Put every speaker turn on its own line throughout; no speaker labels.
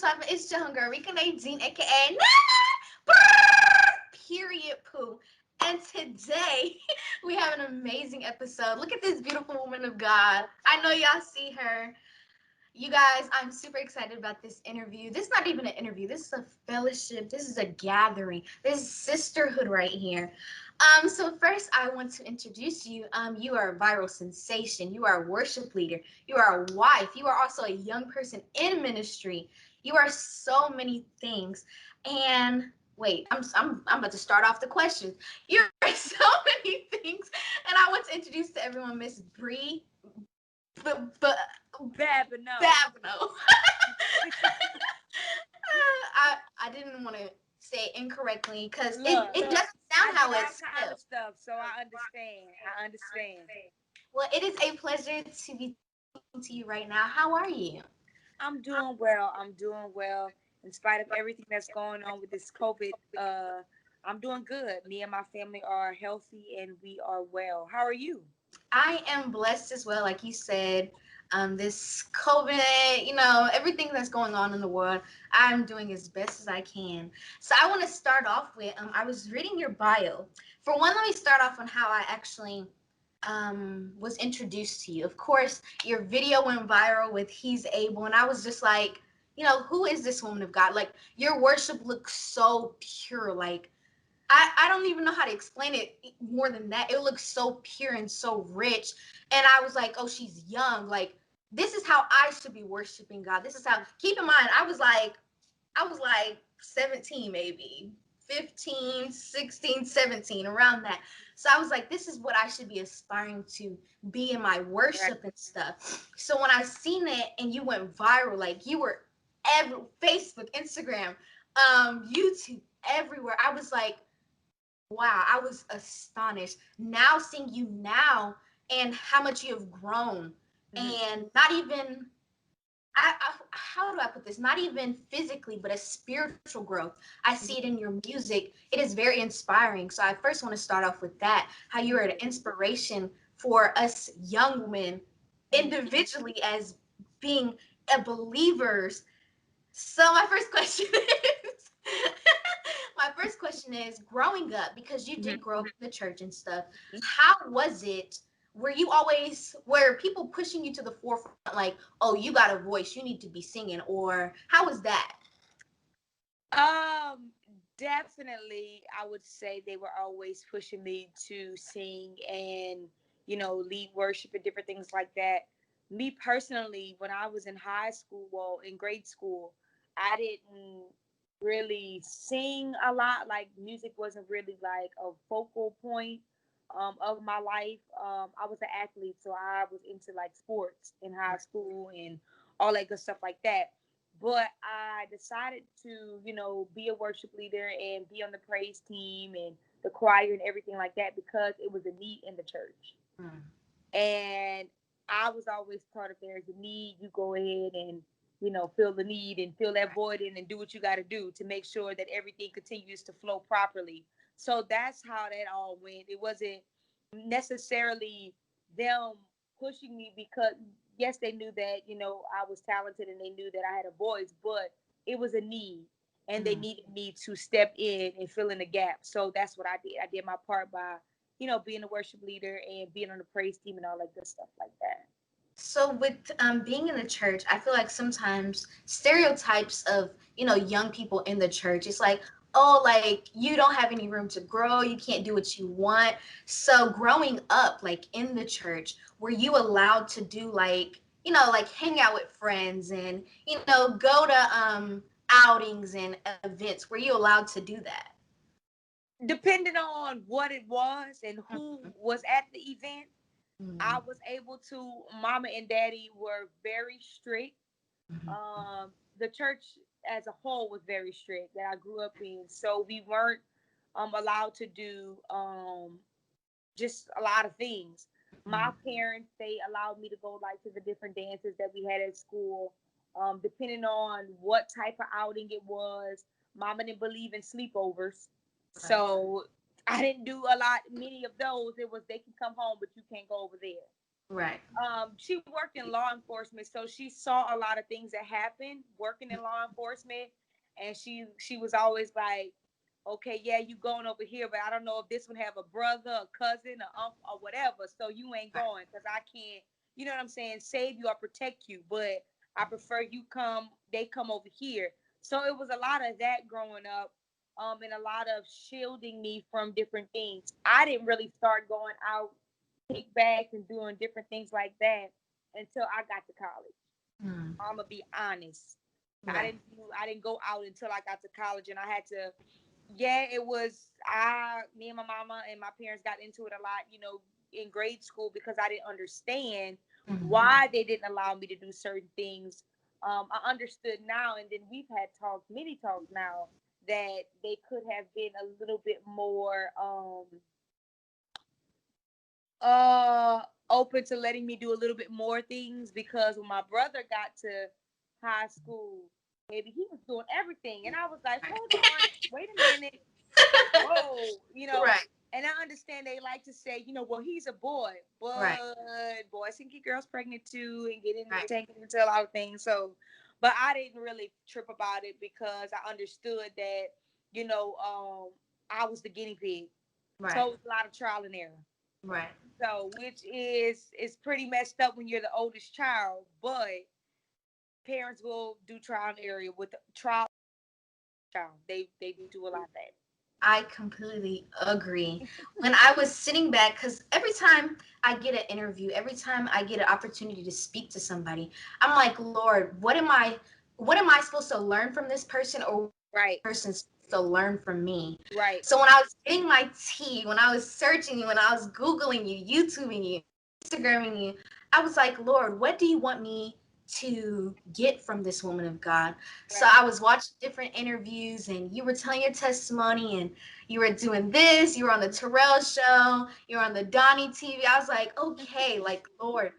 poppin'? It's your homegirl, Rica Nadine, aka period poo. And today we have an amazing episode. Look at this beautiful woman of God. I know y'all see her. You guys, I'm super excited about this interview. This is not even an interview. This is a fellowship. This is a gathering. This is sisterhood right here. So first I want to introduce you. You are a viral sensation. You are a worship leader. You are a wife. You are also a young person in ministry. You are so many things. And wait, I'm about to start off the questions. You're so many things, and I want to introduce to everyone Miss Bri
Babineaux.
Babineaux. I didn't want to say it incorrectly because it
Look,
doesn't sound
I
how
did
it's
all kind
spelled.
of stuff, so I understand. I understand.
Well, it is a pleasure to be talking to you right now. How are you?
I'm doing well. I'm doing well. In spite of everything that's going on with this COVID, I'm doing good. Me and my family are healthy and we are well. How are you?
I am blessed as well, like you said. This COVID, everything that's going on in the world, I'm doing as best as I can. So I want to start off with, I was reading your bio. For one, let me start off on how I actually was introduced to you. Of course, your video went viral with He's Able, and I was just like, who is this woman of God? Like, your worship looks so pure. Like, I don't even know how to explain it more than that. It looks so pure and so rich. And I was like, oh, she's young. Like, this is how I should be worshiping God. This is how, keep in mind, I was like 17 maybe, 15, 16, 17, around that. So I was like, this is what I should be aspiring to be in my
Right.
worship and stuff. So when I seen it and you went viral, like you were every Facebook, Instagram, YouTube, everywhere, I was like, wow, I was astonished. Now seeing you now and how much you have grown,
Mhm.
and not even how do I put this? Not even physically, but a spiritual growth. I see it in your music. It is very inspiring. So I first want to start off with that. How you are an inspiration for us young women
Mhm.
individually as being a believers. So my first question is my first question is growing up, because you
Mhm.
did grow up in the church and stuff, how was it? Were people pushing you to the forefront, like, oh, you got a voice, you need to be singing, or how was that?
Um, Definitely, I would say they were always pushing me to sing and, lead worship and different things like that. Me personally, when I was in high school, well, in grade school, I didn't really sing a lot. Like, music wasn't really like a focal point of my life. I was an athlete, so I was into like sports in high school and all that good stuff like that. But I decided to, be a worship leader and be on the praise team and the choir and everything like that because it was a need in the church.
Mm.
And I was always taught if there's a need, you go ahead and, fill the need and fill that void in and do what you got to do to make sure that everything continues to flow properly. So that's how that all went. It wasn't necessarily them pushing me because, yes, they knew that, I was talented and they knew that I had a voice, but it was a need and they
Mm.
needed me to step in and fill in the gap. So that's what I did. I did my part by being a worship leader and being on the praise team and all that good stuff like that.
So with being in the church, I feel like sometimes stereotypes of young people in the church. It's like, oh, like you don't have any room to grow. You can't do what you want. So growing up, like in the church, were you allowed to do like like hang out with friends and go to outings and events? Were you allowed to do that?
Depending on what it was and who
Mhm.
was at the event, I
Mhm.
was able to. Mama and daddy were very strict.
Mhm.
The church as a whole was very strict that I grew up in. So we weren't allowed to do just a lot of things. My
Mhm.
parents, they allowed me to go like to the different dances that we had at school. Depending on what type of outing it was, mama didn't believe in sleepovers.
Right.
So I didn't do a lot, many of those. It was they can come home, but you can't go over there.
Right.
She worked in law enforcement, so she saw a lot of things that happened working in law enforcement, and she was always like, okay, yeah, you going over here, but I don't know if this one have a brother, a cousin, a uncle, or whatever, so you ain't
Right.
going because I can't, you know what I'm saying, save you or protect you, but I prefer they come over here. So it was a lot of that growing up, and a lot of shielding me from different things. I didn't really start going out kickbacks and doing different things like that until I got to college.
Mm.
I'm gonna be honest.
Right.
I didn't go out until I got to college, and I had to. Yeah, it was me and my mama and my parents got into it a lot, in grade school because I didn't understand
Mm.
why they didn't allow me to do certain things. I understood now, and then we've had talks, many talks now, that they could have been a little bit more uh open to letting me do a little bit more things because when my brother got to high school, maybe he was doing everything. And I was like, hold on, wait a minute. Whoa,
Right.
and I understand they like to say, well, he's a boy,
Right.
but boys can get girls pregnant too and get
Right.
taken into a lot of things. So, but I didn't really trip about it because I understood that, I was the guinea pig. So
Right.
it was a lot of trial and error.
Right.
So, which is pretty messed up when you're the oldest child, but parents will do trial and error with the trial child. They do a lot of that.
I completely agree. When I was sitting back, because every time I get an interview, every time I get an opportunity to speak to somebody, I'm like, Lord, what am I supposed to learn from this person, or
Right,
person supposed to learn from me?
right.
So when I was getting my tea, when I was searching you, when I was Googling you, YouTubing you, Instagramming you, I was like, Lord, what do you want me to get from this woman of God? So
Right.
I was watching different interviews, and you were telling your testimony, and you were doing this, you were on the Terrell show, you were on the Donnie TV. I was like, okay, like, Lord.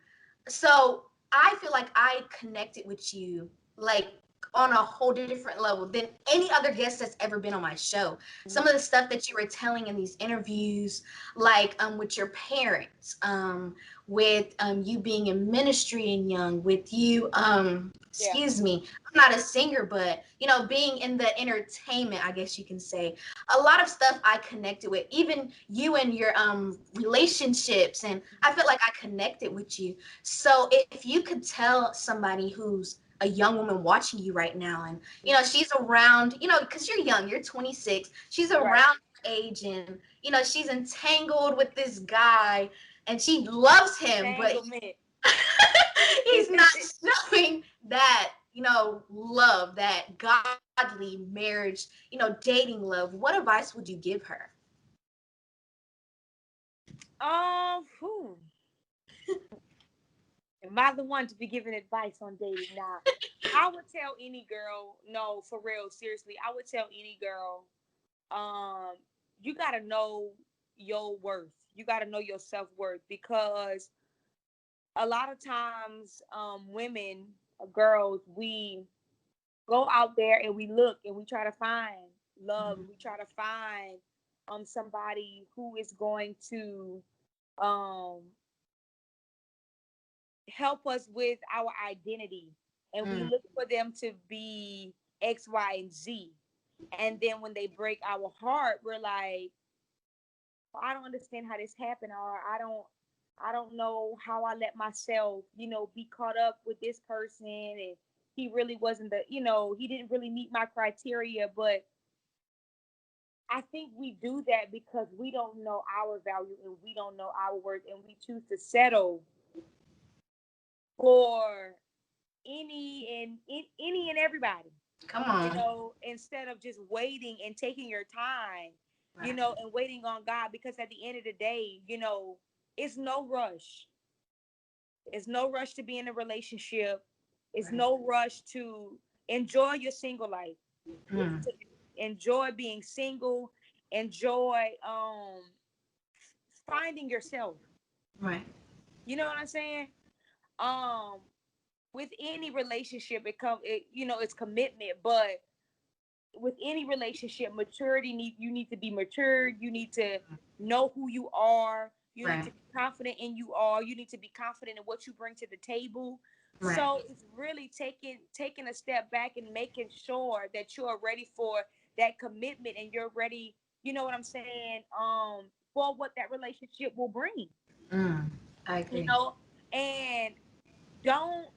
So I feel like I connected with you, like, on a whole different level than any other guest that's ever been on my show. Some of the stuff that you were telling in these interviews, like with your parents, with you being in ministry and young, with you,
Yeah.
excuse me, I'm not a singer, but being in the entertainment, I guess you can say, a lot of stuff I connected with, even you and your relationships, and I felt like I connected with you. So if you could tell somebody who's a young woman watching you right now, and she's around, because you're young, you're 26, she's
Right.
around your age, and she's entangled with this guy, and she loves him, but
Entanglement.
he's not showing that love, that godly marriage, dating love. What advice would you give her?
Whew. Am I the one to be giving advice on dating now? I would tell any girl, no, for real, seriously, I would tell any girl, um, you gotta know your worth. You gotta know your self-worth because a lot of times, women, girls, we go out there and we look and we try to find love and we try to find somebody who is going to um help us with our identity, and we
Mm,
look for them to be X, Y, and Z. And then when they break our heart, we're like, "Oh, I don't understand how this happened, or I don't know how I let myself, be caught up with this person, and he really wasn't he didn't really meet my criteria." But I think we do that because we don't know our value and we don't know our worth, and we choose to settle for any and everybody,
come on.
instead of just waiting and taking your time,
Right.
and waiting on God, because at the end of the day, it's no rush. It's no rush to be in a relationship. It's
Right.
no rush to enjoy your single life.
Mm,
To enjoy being single, enjoy finding yourself.
right.
You know what I'm saying? Um with any relationship, it's commitment, but with any relationship, maturity you need to be matured. You need to know who you are. You need
Right.
to be confident in you are. You need to be confident in what you bring to the table.
Right.
So it's really taking a step back and making sure that you are ready for that commitment and you're ready, you know what I'm saying, for what that relationship will bring,
Mm, I
you
agree.
know? And don't,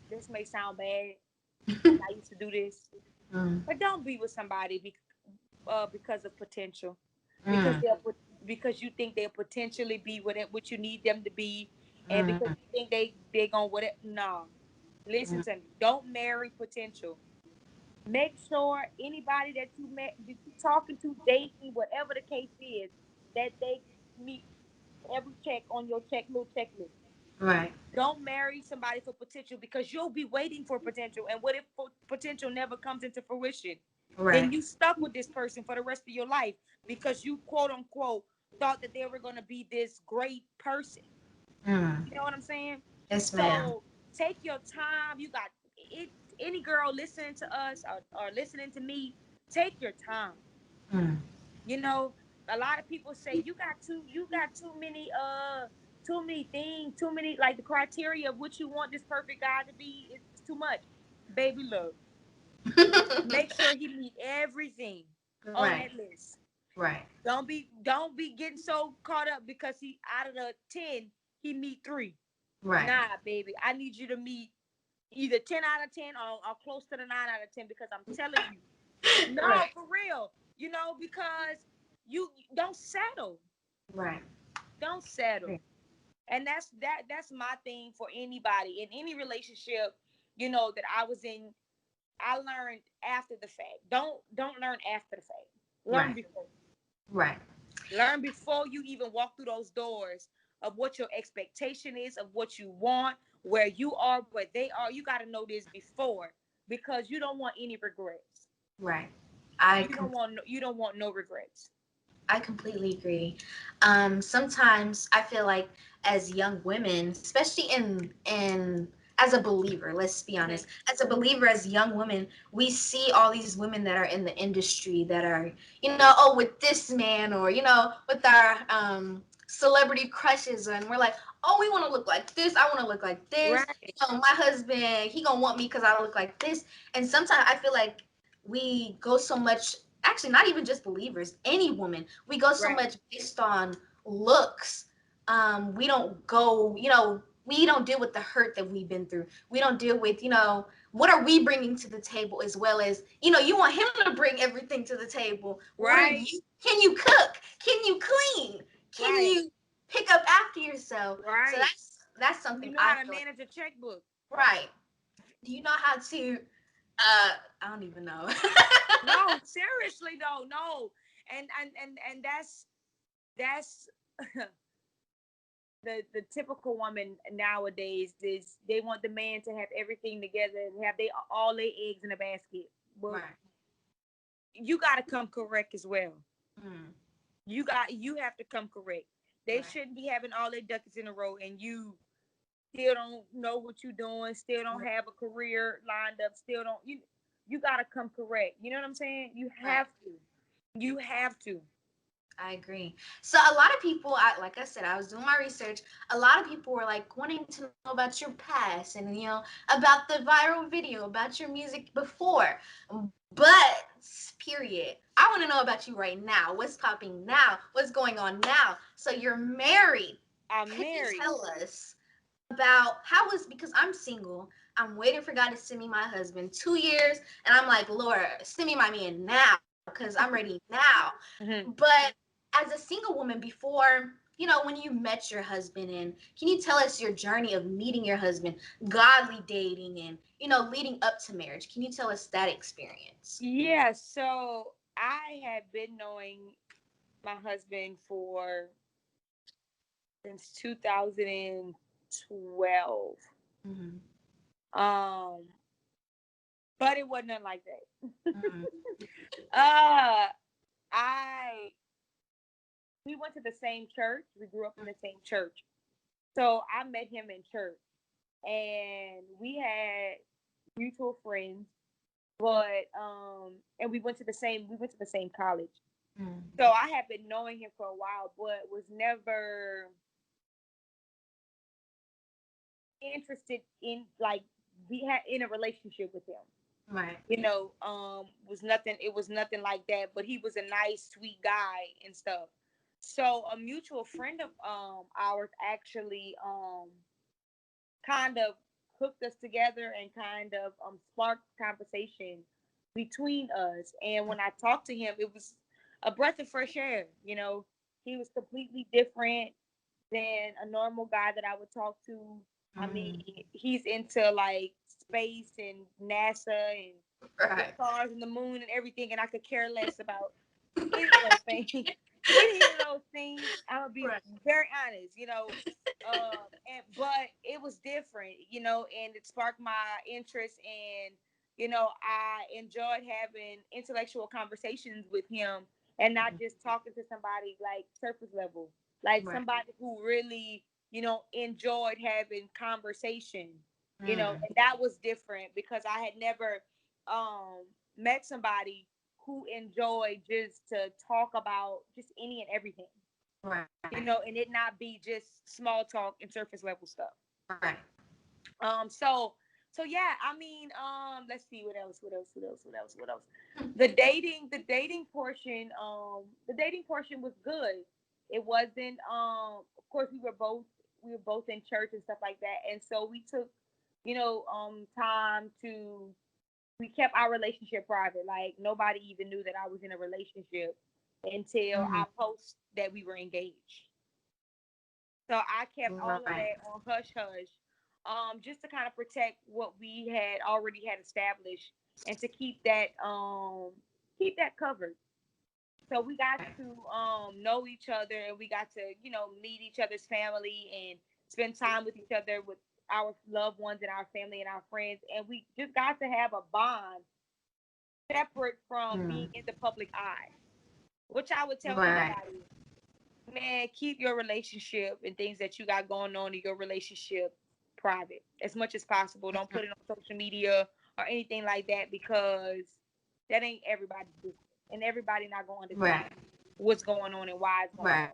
this may sound bad, I used to do this,
Mm,
but don't be with somebody because of potential, because
mm,
because you think they'll potentially be what you need them to be, and because
mm,
you think they're gonna whatever. No, listen
mm.
to me. Don't marry potential. Make sure anybody that that you talking to, dating, whatever the case is, that they meet every check on your little checklist.
Right.
Don't marry somebody for potential because you'll be waiting for potential. And what if potential never comes into fruition? Then
Right.
you stuck with this person for the rest of your life because you quote unquote thought that they were going to be this great person.
Mm.
You know what I'm saying?
Yes, ma'am.
So take your time. You got it. Any girl listening to us or listening to me, take your time.
Mm.
You know, a lot of people say you got too many things, too many, like the criteria of what you want this perfect guy to be is too much. Baby, look, make sure he meet everything on
Right.
that list.
Right.
Don't be getting so caught up because he out of the 10, he meet 3.
Right.
Nah, baby. I need you to meet either 10 out of 10 or close to the 9 out of 10 because I'm telling you. No,
Right.
for real. You know, because you don't settle.
Right.
Don't settle. And that's my thing for anybody in any relationship, you know, that I was in. I learned after the fact. Don't learn after the fact. Learn
Right.
before.
Right.
Learn before you even walk through those doors of what your expectation is, of what you want, where you are, where they are. You got to know this before because you don't want any regrets.
Right. I
You don't want no regrets.
I completely agree. Sometimes I feel like as young women, especially in as a believer, let's be
Mm-hmm.
honest, as a believer, as young women, we see all these women that are in the industry that are, oh, with this man or, with our celebrity crushes, and we're like, oh, we want to look like this. I want to look like this.
Right.
My husband, he gonna want me because I look like this. And sometimes I feel like we go so much, actually not even just believers, any woman, we go so
Right.
much based on looks. We don't go, we don't deal with the hurt that we've been through. We don't deal with, what are we bringing to the table, as well as, you want him to bring everything to the table. What are
Right.
you, can you cook, can you clean, can
Right.
you pick up after yourself? So
Right.
that's
Do you
something
know
I
how to
feel like.
manage a checkbook?
Right. Do you know how to I don't even know.
No, seriously though, no. And that's the typical woman nowadays is they want the man to have everything together and have they all their eggs in a basket. But
Right.
you got to come correct as well.
Mm,
You have to come correct. They
right.
shouldn't be having all their ducks in a row and you still don't know what you're doing, still don't
Right.
have a career lined up, still don't you got to come correct. You know what I'm saying? You
Right.
have to. You have to.
I agree. So a lot of people, like I said, I was doing my research. A lot of people were like wanting to know about your past and about the viral video, about your music before. But period. I want to know about you right now. What's popping now? What's going on now? So you're married.
I'm
Could you
married.
tell us about how was, because I'm single. I'm waiting for God to send me my husband. 2 years, and I'm like, Lord, send me my man now, because I'm ready now.
Mhm.
But as a single woman, before, when you met your husband, and can you tell us your journey of meeting your husband, godly dating, and leading up to marriage? Can you tell us that experience?
Yeah, so I had been knowing my husband for since 2012.
Mm-hmm.
Um, but it wasn't nothing like that.
Mm-hmm.
uh, I we went to the same church. We grew up in the same church. So I met him in church, and we had mutual friends. But and we went to the same college.
Mm.
So I had been knowing him for a while, but was never interested in like be had in a relationship with him.
Right.
Was nothing. It was nothing like that. But he was a nice, sweet guy and stuff. So a mutual friend of ours actually kind of hooked us together and kind of sparked conversation between us. And when I talked to him, it was a breath of fresh air. He was completely different than a normal guy that I would talk to. I mean,
Mm.
he's into like space and NASA and the
Right.
stars and the moon and everything, and I could care less about any of those things. Any of those things, I'm gonna be
Right.
very honest. But it was different, and it sparked my interest, and I enjoyed having intellectual conversations with him, and not just talking to somebody like surface level, like
Right.
somebody who really, enjoyed having conversation,
Mm.
and that was different because I had never um met somebody who enjoyed just to talk about just any and everything,
Right.
and it not be just small talk and surface level stuff.
Right.
So yeah, I mean, let's see what else. The dating portion was good. It wasn't of course we were both in church and stuff like that, and so we took, time to we kept our relationship private. Like nobody even knew that I was in a relationship until
Mm.
I post that we were engaged. So I kept all of
Right.
that on hush hush, just to kind of protect what we had already had established and to keep that covered. So we got
Right.
to know each other, and we got to meet each other's family and spend time with each other, with our loved ones and our family and our friends, and we just got to have a bond separate from being
Mm.
in the public eye, which I would tell
Right.
anybody, man, keep your relationship and things that you got going on in your relationship private as much as possible. Don't put it on social media or anything like that, because that ain't everybody's business. And everybody not gonna understand
Right.
what's going on and why it's going
Right.
on.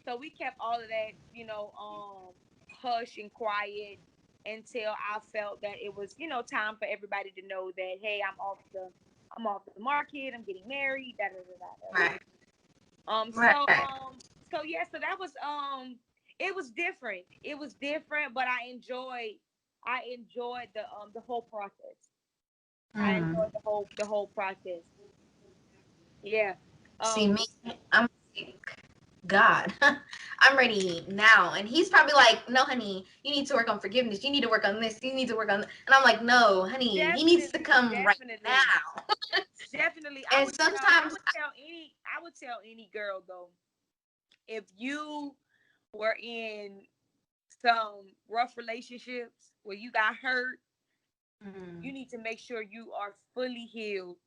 So we kept all of that, hush and quiet until I felt that it was, time for everybody to know that, hey, I'm off the market, I'm getting married, da da da da
Right.
da.
Right.
Yeah, so that was it was different. It was different, but I enjoyed the whole process. I
Mm.
enjoyed the whole process. Yeah.
See
Um
me, I'm like, God, I'm ready now. And he's probably like, no, honey, you need to work on forgiveness. You need to work on this. You need to work on that. And I'm like, no, honey, he needs to
definitely,
come right
definitely,
now.
definitely. I
And
would tell I
sometimes,
would tell any I would tell any girl though, if you were in some rough relationships where you got hurt, you
mm,
need to make sure you are fully healed,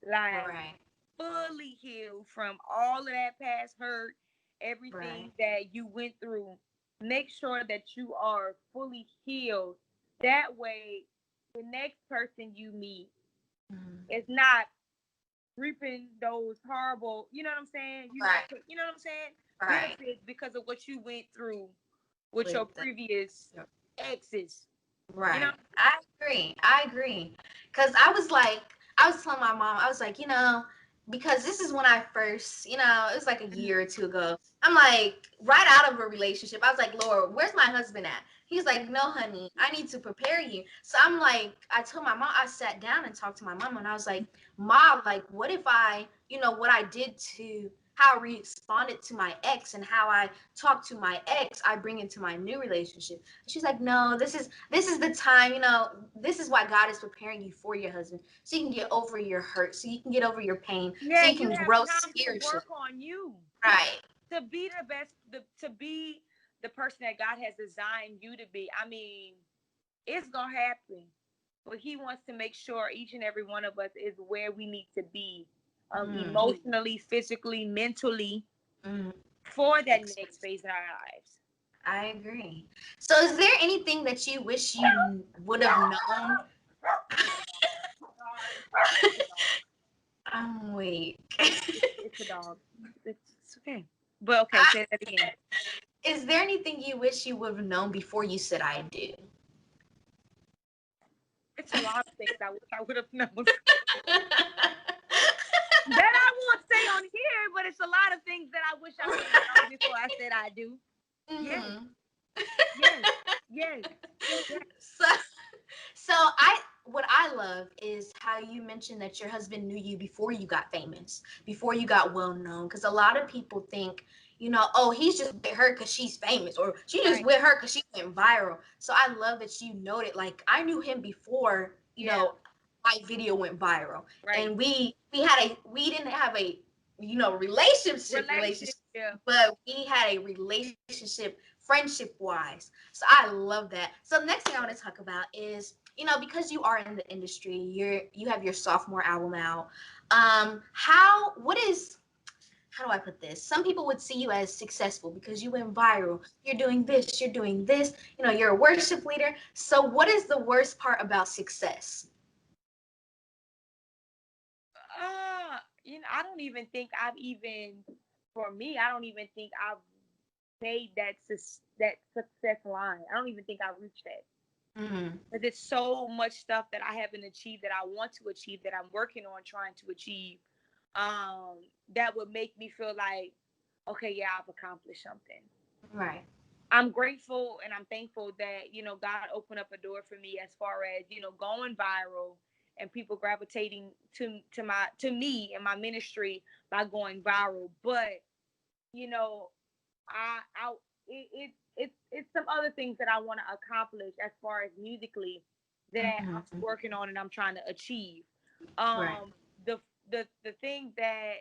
like
right,
fully healed from all of that past hurt,
right,
everything that you went through. Make sure that you are fully healed. That way, the next person you meet
mm,
is not reaping those horrible, you know what I'm saying? You're not,
right,
you know what I'm saying?
right,
Benefits because of what you went through with your
with the,
previous exes. You know?
right. I agree. I agree. Because I was telling my mom, I was like, because this is when I first, it was like a
Mhm.
year or two ago. I'm like, right out of a relationship, I was like, Lord, where's my husband at? He's like, no, honey, I need to prepare you. So I'm like, I told my mom, I sat down and talked to my mom, and I was like, Mom, like, what if what I did to how I responded to my ex and how I talked to my ex, I bring into my new relationship. She's like, no, this is the time, this is why God is preparing you for your husband. So you can get over your hurt, so you can get over your pain, so
Yeah,
you
you
can
have
grow
time to
spiritually.
work on you
Right.
to be the best, to be the person that God has designed you to be. I mean, it's gonna happen, but He wants to make sure each and every one of us is where we need to be,
Mm,
emotionally, physically, mentally,
mm,
for that next
expensive.
phase in our lives.
I agree. So is there anything that you wish you would have known? I'm weak.
It's a dog. It's okay. But okay, say that again.
Is there anything you wish you would have known before you said I do?
It's a lot of things I wish I would have known. That I won't say on here, but it's a lot of things that I wish I would have known before I said I do. Yes,
Hmm.
yes, yes, yes.
So, so what I love is how you mentioned that your husband knew you before you got famous, before you got well known. Because a lot of people think, oh, he's just with her because she's famous, or she just
Right.
with her because she went viral. So I love that you noted, like, I knew him before,
Yeah.
my video went viral,
Right.
and we didn't have a relationship,
Relationship.
but we had a relationship friendship wise. So I love that. So the next thing I want to talk about is, because you are in the industry, you have your sophomore album out. How do I put this? Some people would see you as successful because you went viral. You're doing this, you're doing this. You're a worship leader. So what is the worst part about success?
I don't even think I've even, for me, I don't even think I've made that success line. I don't even think I've reached that.
Mm-hmm.
But there's so much stuff that I haven't achieved that I want to achieve that I'm working on trying to achieve. That would make me feel like, okay, yeah, I've accomplished something.
Right.
I'm grateful and I'm thankful that, God opened up a door for me as far as, going viral and people gravitating to me and my ministry by going viral. But, you know, I it's some other things that I want to accomplish as far as musically that I'm
Mm-hmm.
working on and I'm trying to achieve.
Right.
The the thing that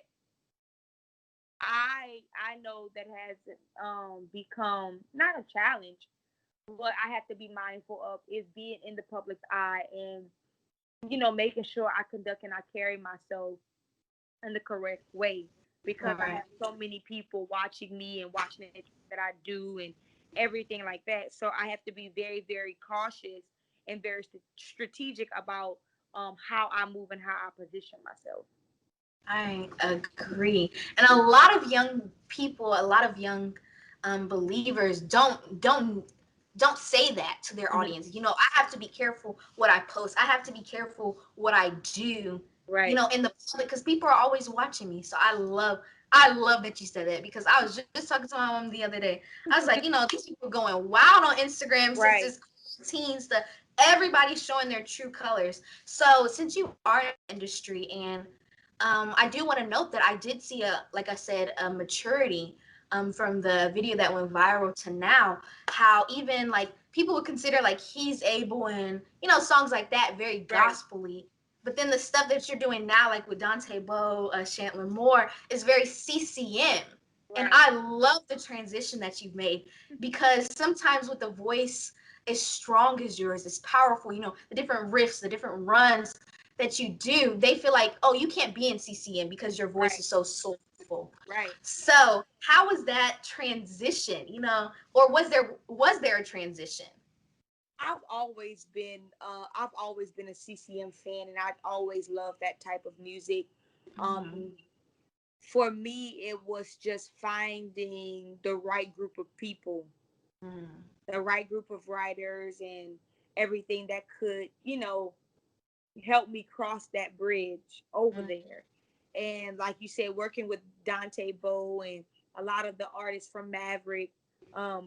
I know that has become not a challenge, but I have to be mindful of is being in the public's eye and making sure I conduct and I carry myself in the correct way because I
Right.
have so many people watching me and watching it that I do and everything like that. So I have to be very, very cautious and very strategic about how I move and how I position myself.
I agree. And a lot of young people, a lot of young believers don't say that to their
Mhm.
audience. I have to be careful what I post. I have to be careful what I do.
Right.
In the public because people are always watching me. So I love that you said that because I was just talking to my mom the other day. I was like, these people are going wild on Instagram since
Right.
it's teens to everybody's showing their true colors. So since you are in the industry and I do want to note that I did see like I said, a maturity from the video that went viral to now. How even like people would consider like he's able and songs like that very
Right.
gospelly, but then the stuff that you're doing now, like with Dante Bowe, Chandler Moore, is very CCM. And
Right.
I love the transition that you've made because sometimes with a voice as strong as yours, as powerful, the different riffs, the different runs that you do, they feel like, oh, you can't be in CCM because your voice
Right.
is so soulful.
Right.
So how was that transition? Or was there a transition?
I've always been a CCM fan and I've always loved that type of music.
Mm-hmm.
Um for me it was just finding the right group of people,
Mm-hmm.
the right group of writers and everything that could, help me cross that bridge over there. And like you said, working with Dante Bowe and a lot of the artists from Maverick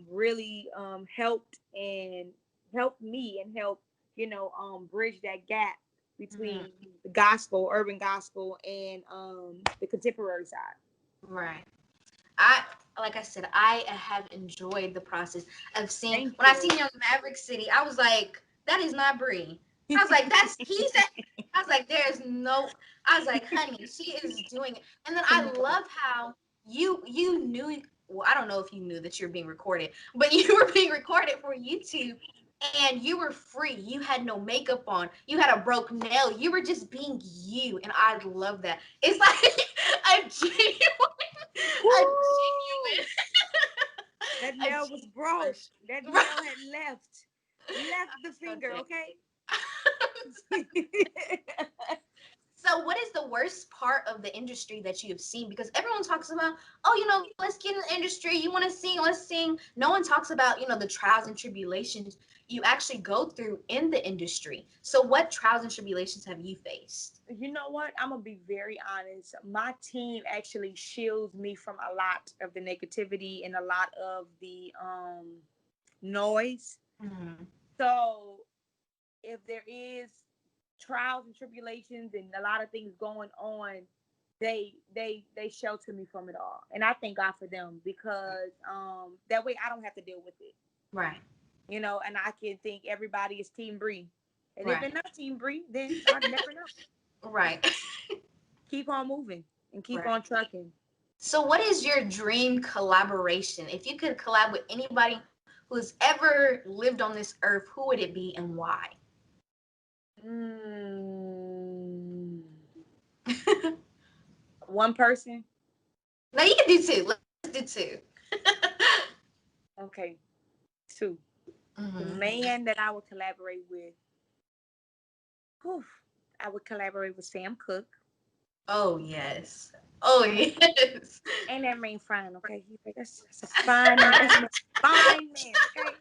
really helped me and helped, bridge that gap between
Mm-hmm.
the gospel, urban gospel, and the contemporary side.
Right. I like I said, I have enjoyed the process of seeing
Thank
when I
you.
seen you on Maverick City, I was like, that is not Bri. I was like, that's he's a I was like, there's no I was like, honey, she is doing it. And then
Come
I
on.
love how you knew, well, I don't know if you knew that you're being recorded, but you were being recorded for YouTube and you were free. You had no makeup on. You had a broke nail. You were just being you. And I love that. It's like a a
Woo!
genuine,
That
a
nail was broke. That
genuine.
nail had left the
So
finger,
dead.
okay?
So, what is the worst part of the industry that you have seen? Because everyone talks about, oh, let's get in the industry. You want to sing, let's sing. No one talks about, the trials and tribulations you actually go through in the industry. So, what trials and tribulations have you faced?
You know what? I'm gonna be very honest. My team actually shields me from a lot of the negativity and a lot of the noise.
Mm-hmm.
So if there is trials and tribulations and a lot of things going on, they shelter me from it all, and I thank God for them, because that way I don't have to deal with it.
Right.
And I can think everybody is Team Bri, and if
Right.
they're not Team Bri, then I never know.
Right.
Keep on moving and keep
Right.
on trucking.
So, what is your dream collaboration? If you could collab with anybody who's ever lived on this earth, who would it be and why?
Mm, one person.
Now you can do two. Let's do two.
Okay, two. The
Hmm.
man that I would collaborate with, whew, I would collaborate with Sam Cooke.
Oh yes. Oh yes.
Ain't that man fine? Okay, that's a fine man. That's a fine man. Okay,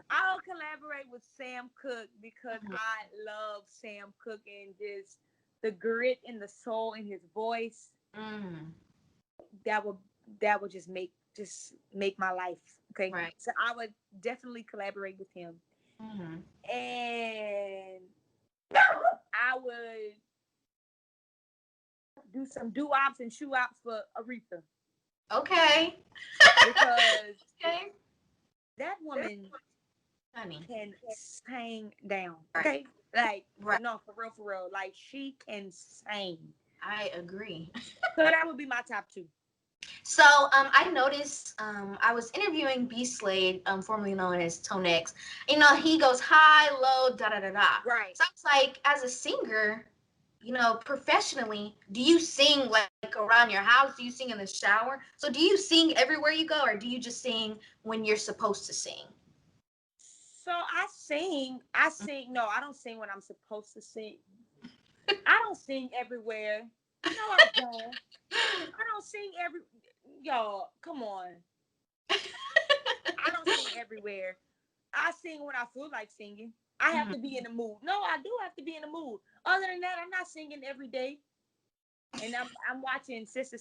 I'll collaborate with Sam Cooke because I love Sam Cooke and just the grit and the soul in his voice.
Mm,
That would that would just make my life. Okay,
right.
so I would definitely collaborate with him,
Hmm.
and I would do some do-ops and shoe-ops for Aretha,
Okay.
because
Okay.
that woman
Honey.
can sing down.
Right.
Okay, like
Right.
no, for real, like she can sing.
I agree.
So that would be my top two.
So, I noticed, I was interviewing B Slade, formerly known as Tonex. He goes high, low, da da da da.
Right.
So I was like, as a singer, professionally, do you sing like around your house? Do you sing in the shower? So do you sing everywhere you go, or do you just sing when you're supposed to sing?
So I sing. I sing. No, I don't sing when I'm supposed to sing. I don't sing everywhere. No, I don't. I don't sing every. Y'all, come on. I don't sing everywhere. I sing when I feel like singing. I have
Mhm.
to be in the mood. No, I do have to be in the mood. Other than that, I'm not singing every day. And I'm watching Sister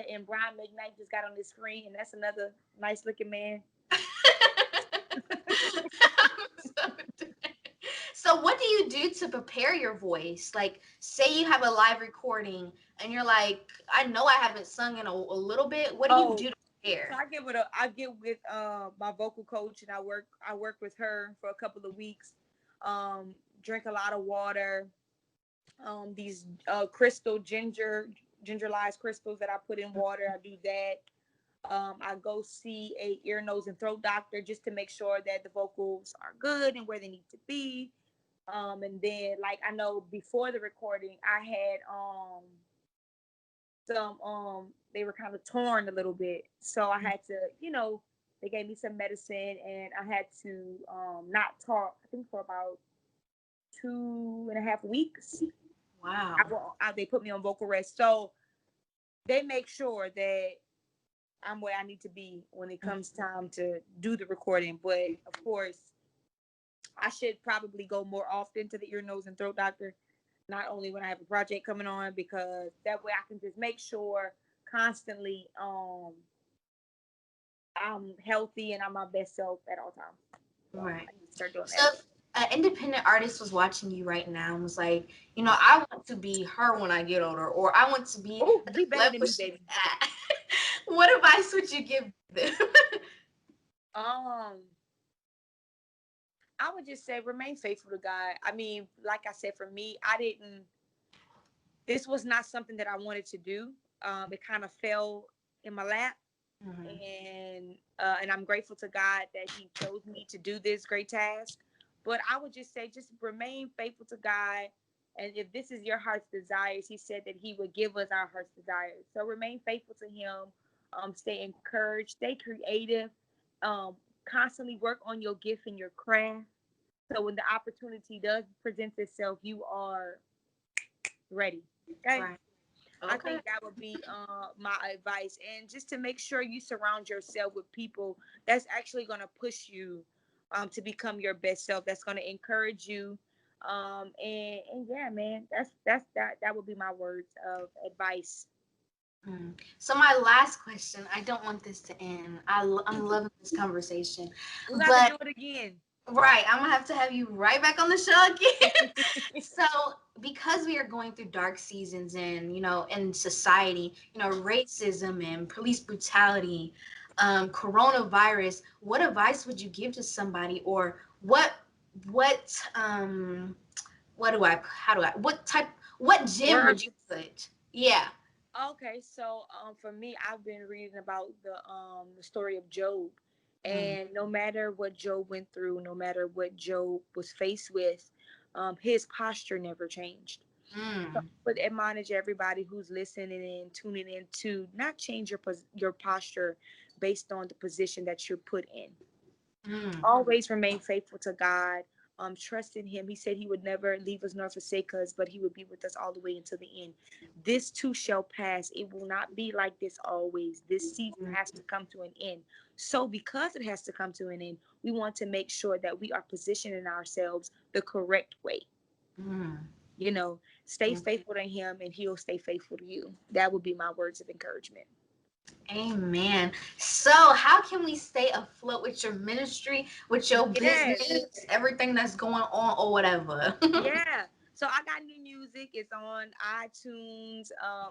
and Brian McKnight just got on the screen, and that's another nice looking man.
So what do you do to prepare your voice? Like, say you have a live recording and you're like, I know I haven't sung in a little bit. What do you
Oh,
do to
so
prepare?
I get with my vocal coach, and I work with her for a couple of weeks. Drink a lot of water. These crystal gingeralized crystals that I put in water. I do that. I go see a ear, nose, and throat doctor just to make sure that the vocals are good and where they need to be. And then, like, I know before the recording, I had some they were kind of torn a little bit, so I had to, they gave me some medicine, and I had to not talk. I think for about 2.5 weeks.
Wow.
They put me on vocal rest, so they make sure that I'm where I need to be when it comes time to do the recording. But of course, I should probably go more often to the ear, nose, and throat doctor, not only when I have a project coming on, because that way I can just make sure constantly I'm healthy and I'm my best self at all times. So
Right.
I need to start doing
So
that.
if an independent artist was watching you right now and was like, I want to be her when I get older, or I want to be
Oh,
at the
be better
level
than me,
she's
baby.
at, what advice would you give them?
Um, I would just say remain faithful to God. I mean, like I said, for me, I didn't. This was not something that I wanted to do. It kind of fell in my lap,
Mhm.
and I'm grateful to God that He chose me to do this great task. But I would just say, just remain faithful to God, and if this is your heart's desires, He said that He would give us our heart's desires. So remain faithful to Him. Stay encouraged. Stay creative. Um, Constantly work on your gift and your craft. So when the opportunity does present itself, you are ready. Okay.
Right.
I
Okay.
think that would be my advice. And just to make sure you surround yourself with people that's actually going to push you to become your best self, that's going to encourage you. And yeah, man, that would be my words of advice.
So my last question, I don't want this to end. I'm loving this conversation,
We got to
but
do it again.
right, I'm gonna have to have you right back on the show again. So because we are going through dark seasons and in society, racism and police brutality, coronavirus, what advice would you give to somebody, or what what do I how do I what gym would
Words.
you put? Yeah.
Okay, so for me, I've been reading about the story of Job,
Mm,
and no matter what Job went through, no matter what Job was faced with, his posture never changed. So
mm,
I would admonish everybody who's listening and tuning in to not change your posture based on the position that you're put in.
mm,
Always remain faithful to God. Trust in Him. He said He would never leave us nor forsake us, but He would be with us all the way until the end. This too shall pass. It will not be like this always. This season has to come to an end. So, because it has to come to an end, we want to make sure that we are positioning ourselves the correct way.
mm.
You know, stay faithful to Him, and He'll stay faithful to you. That would be my words of encouragement.
Amen. So, how can we stay afloat with your ministry, with your
Yes.
business, everything that's going on, or whatever?
Yeah. So I got new music. It's on iTunes.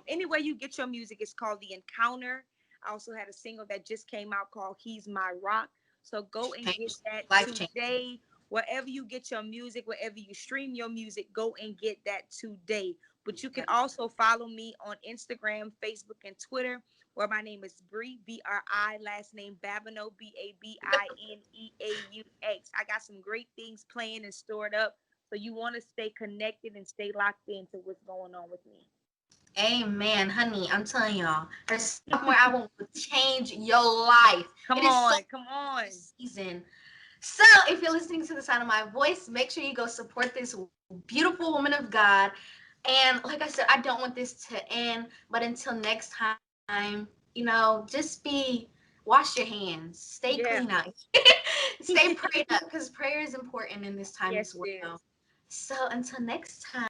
Anywhere you get your music, it's called The Encounter. I also had a single that just came out called He's My Rock. So go and get
Change,
that
life change.
today. Wherever you get your music, wherever you stream your music, go and get that today. But you can also follow me on Instagram, Facebook, and Twitter, where my name is Bri, last name Babineaux, Babineaux. I got some great things planned and stored up. So you want to stay connected and stay locked into what's going on with me.
Amen, honey. I'm telling y'all, her sophomore album will change your life. It
Come
is so
on, come on.
season. So, if you're listening to the sound of my voice, make sure you go support this beautiful woman of God. And like I said, I don't want this to end. But until next time, just wash your hands, stay clean
Yeah.
out, stay prayed up, because prayer is important in this time as
Yes, it
well.
is.
So, until next time.